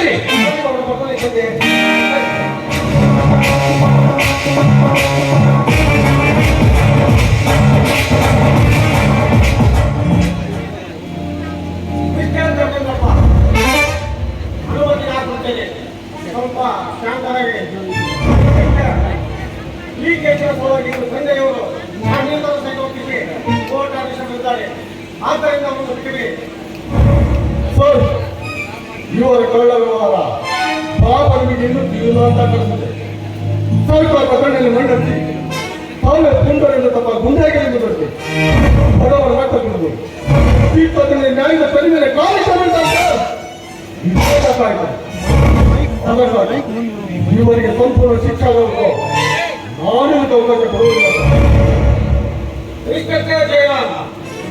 ಬರ್ರಿ. ಸ್ವಲ್ಪ ಶಾಂತರಾಗಿ ಈ ಕೇಸಿನ ಸಲುವಾಗಿ ತಂದೆಯವರು ಅನಿಲರ ಸಹಿತ ಒಪ್ಪಿಸಿ ಕೋರ್ಟ್ ಆದೇಶವಿದ್ದಾರೆ. ಆದ್ದರಿಂದ ಒಂದು ಬಿಟ್ಟಿವಿ ಸರ್, ಇವರ ಕಳ್ಳ ವ್ಯವಹಾರ ಪಾಪ ನಿಮಗೆ ಇನ್ನೂ ತಿಳಿಯುವ ಅಂತ ಕಾಣಿಸುತ್ತೆ. ಸ್ವಲ್ಪ ಪ್ರಕರಣದಲ್ಲಿ ಮಂಡಿಸಿ ತಾವೇ ಪುಂಡರಿಂದ ತಮ್ಮ ಗುಂಡಾಗಿರಿ ಮುದ್ರಿಸಿ ಬಡವರ ನಾಟಕಗಳು ಈ ಪ್ರಕರಣ ನ್ಯಾಯದ ಪರಿ ಮೇಲೆ ಅದಕ್ಕಾಗಿ ಇವರಿಗೆ ಸಂಪೂರ್ಣ ಶಿಕ್ಷೆ ಆಗಬೇಕು. ನಾನೇ ಅವಕಾಶ ಕೊಡುವುದಿಲ್ಲ.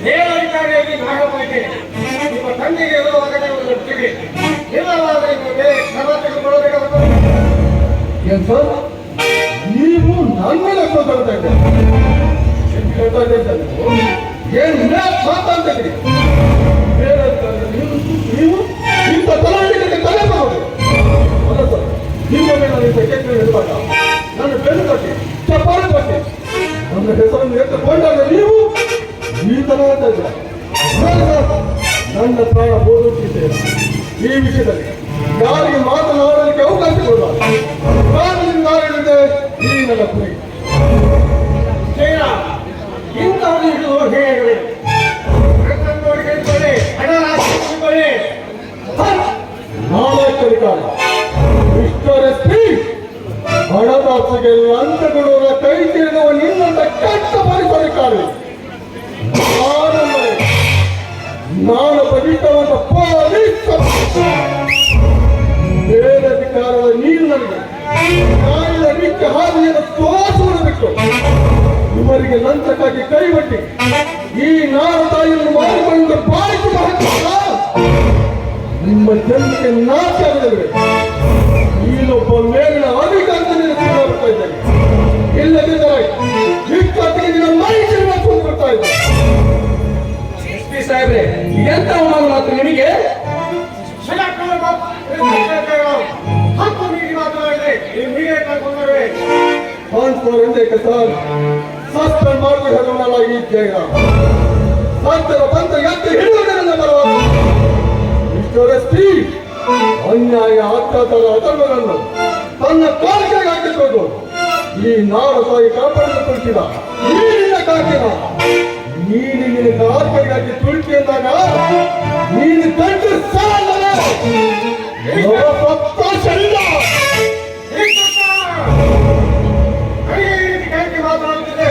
ಮೇಲಧಿಕಾರಿಯಾಗಿ ನಾಗಪೈಕೆ ನಿಮ್ಮ ತಂದೆಗೆ ಇರುವಾಗಲೇ ಒಂದು ಬಿಟ್ಟಿವಿ. ಇಲ್ಲವಾದರೆ ನಿಮಗೆ ಕ್ರಮ ತೆಗೆದುಕೊಳ್ಳಬೇಕಾಗುತ್ತದೆ. ಏನ್ ಸರ್, ನೀವು ನನ್ನ ಮೇಲೆ ತಗೊಳ್ತಾ ಇದ್ದೀರಿ? ಏನ್ ಮಾತಾಡ್ತಿದ್ರಿ? ನೀವು ಇಂಥ ತಲಾಟಿಗೆ ತಲೆ ತಗೊಳ್ಳಿ. ಅಲ್ಲ ಸರ್, ನಿಮ್ಮ ಮೇಲೆ ಸೆಕ್ರೆಟರಿ ಇರುವಾಗ ನನ್ನ ಬೆನ್ನು ಕಟ್ಟಿ ಚಪ್ಪಾಳೆ ಕೊಟ್ಟಿ ನನ್ನ ಹೆಸರನ್ನು ಎತ್ತುಕೊಂಡಾಗ ನೀವು ಈ ತರ ಹೇಳ್ತಾ ಇದ್ದೀರ. ನನ್ನ ಪ್ರಾಣ ಬೋಧಿಸಿದ್ದೇನೆ. ಈ ವಿಷಯದಲ್ಲಿ ಯಾರಿಗೆ ಮಾತನಾಡಲಿಕ್ಕೆ ಅವಕಾಶ ಕೊಡುವ ಪ್ರಾಣದಿಂದ ಹೇಳಿದೆ ಈ ನನ್ನ ಕುರಿ. ಇಂಥವರು ಹಿಡಿದು ಹೇಳಿ ನಾಳೆ ಕಲಿಕಾಲ ಮಿಸ್ಟರ್ ಎಸ್ ಪಿ ಹಣದಾಸೆಗೆ ಲಂಚ ಕೊಡುವ ಕೈ ಸೇರಿದವ ನಿನ್ನಂತ ಕೆಟ್ಟ ಪರಿಸರಕ್ಕಾಗಲಿ ನಾನು ಬರೀತವಂತ ಪೊಲೀಸ್ ಬೇರಧಿಕಾರದ ನೀನು ನನಗೆ ನ್ಯಾಯದ ನಿತ್ಯ ಹಾದಿಯನ್ನು ತೋರಿಸುವುದು ಬಿಟ್ಟು ಇವರಿಗೆ ಲಂಚಕ್ಕಾಗಿ ಕೈಬಟ್ಟಿ ಈ ನಾಡು ತಾಯಿಯನ್ನು ಮಾಡಿಕೊಂಡು ಬಾಳಿಸಿ ನಿಮ್ಮ ಜನಕ್ಕೆ ನಾಶ ಆಗಲಿವೆ. ನೀನೊಬ್ಬ ಮೇಲಿನ ಅಧಿಕಾರದಲ್ಲಿ ಬರ್ತಾ ಇದ್ದೇನೆ. ಇಲ್ಲದಿದ್ದರೆ ಇಷ್ಟೊತ್ತಿಗೆ ನಿನ್ನ ಮೈಸೂರು ಮಾಡ್ಕೊಂಡು ಬರ್ತಾ ಇದ್ದೆ. ಎಸ್ ಪಿ ಸಾಹೇಬ್ರೆ, ಎಂತ ಅವಮಾನ ಮಾತು ನಿಮಗೆ? ಹಕ್ಕು ನೀಡಿ ಮಾತನಾಡಿದೆ. ಹೀಗೆ ಕರ್ಕೊಂಡ್ರೆ ಸಸ್ಪೆಂಡ್ ಮಾಡುವ ಹೇಳೋಣಲ್ಲ. ಈ ಜಯ ಸಾಧ್ಯದ ಬಂದ ಎತ್ತಿ ಹಿಡಿಯುವುದರಿಂದ ಬರುವಾಗ ಮಿಸ್ಟರ್ ಎಸ್ ಪಿ ಅನ್ಯಾಯ ಅತ್ಯಾಚಾರ ಅಧರ್ಮಗಳನ್ನು ತನ್ನ ಕಾಲಿಕೆಗೆ ಹಾಕಿಕೊಂಡು ಈ ನಾಡ ತಾಯಿ ಕಾಪಾಡಿಕೊಳ್ಳುತ್ತಿದ್ದ ನೀರಿನ ಕಾಕಿನ ನೀರಿನ ಕಾಲಿಕೆಗೆ ಹಾಕಿ ತುಳಿಕೆ ಎಂದಾಗ ನೀನು ಕಂಡು ಸಾಲಲ್ಲ ಸಪ್ತಾಶಲ್ಲ. ಮಾತನಾಡುತ್ತಿದೆ.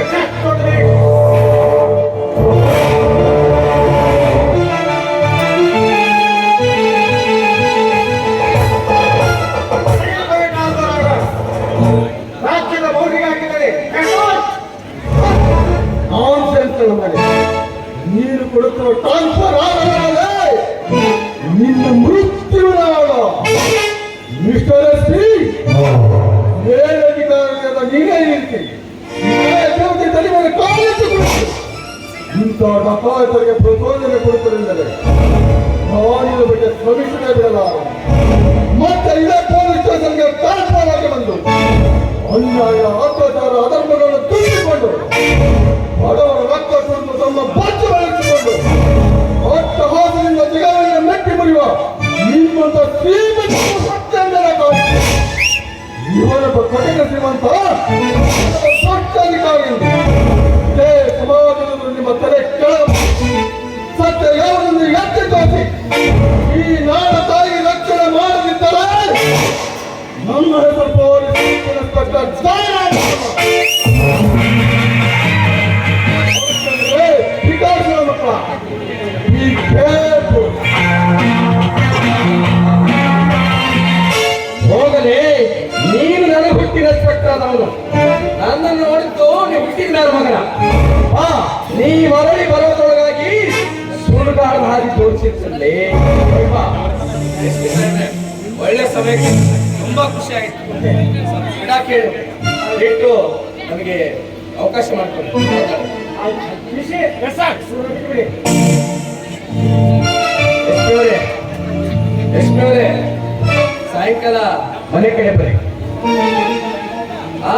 ರಾಜ್ಯದ ಮೌಲ್ಯ ಹಾಕಿದರೆ ನೀನು ಕೊಡುತ್ತಿರುವ ಟ್ರಾನ್ಸ್ಫರ್ ಆಗಲಾರೆ ನಿನ್ನ ಮೃತ್ಯುವಿನ ಮಿಸ್ಟರ್ ಎಸ್ ಪಿ ಮೇಲಧಿಕಾರಿಯಾದ ನೀನೇ ಇರ್ತೀನಿ. ಇಂಥ ಡಕಾಯತರಿಗೆ ಪ್ರಚೋದನೆ ಕೊಡುತ್ತದೆಂದರೆ ನಾನಿನ ಬಗ್ಗೆ ಶ್ರಮಿಸಲೇ ಬಿಡಲಾರ. ಮತ್ತೆ ಇದೇ ಪೊಲೀಸ್ ಸ್ಟೇಷನ್ಗೆ ಟ್ರಾನ್ಸ್ಫರ್ ಆಗಿ ಬಂದು ಅನ್ಯಾಯ ಅತ್ಯಾಚಾರ ಅಧರ್ಮಗಳನ್ನು ತುಂಬಿಕೊಂಡು ಬಡವರ ರಕ್ತ ಕುಡಿದು ತಮ್ಮ ಬಚ್ಚು ಬೆಳೆಸಿಕೊಂಡು ಅಟ್ಟಹಾಸದಿಂದ ಜಗವನ್ನು ಮೆಟ್ಟಿ ಮುರಿಯುವ ನಿಮ್ಮಂತ ಶ್ರೀಮಂತ ಇವನೊಬ್ಬ ಕಠಿಣ ಶ್ರೀಮಂತ ಸತ್ಯಾಧಿಕಾರಿ ಸಮಾಜದ ನಿಮ್ಮ ತಲೆ ಕೆಳಗ ಸತ್ಯ ಯಾವುದೊಂದು ಎತ್ತಿ ತೋರಿಸಿ ಈ ನಾಡ ತಾಯಿ ರಕ್ಷಣೆ ಮಾಡದಿದ್ದರೆ ನಮ್ಮ ಹೆಸರು ಪೊಲೀಸ್ ಮಕ್ಕಳ ಈ ಹೋಗಲೇ, ನೀನು ನನಗೆ ಹುಟ್ಟಿನ ಆದವನು. ನನ್ನನ್ನು ನೋಡಿದ್ದು ನೀವು ಹುಟ್ಟಿದ ಮಗನ. ನೀ ಮರಳಿ ಬರೋದ್ರೊಳಗಾಗಿ ಸುಡುಗಾಡ ಹಾದಿ ತೋರಿಸಿರ್ತಲೇ. ಒಳ್ಳೆ ಸಮಯಕ್ಕೆ ತುಂಬಾ ಖುಷಿ ಆಯಿತು. ಗಿಡ ಕೇಳು ಇಟ್ಟು ನಮಗೆ ಅವಕಾಶ ಮಾಡ್ಕೊಂಡು ಎಸ್ ಪಿ ಅವರೇ ಸಾಯಂಕಾಲ ಮನೆ ಕಡೆ ಬನ್ನಿ. ಆ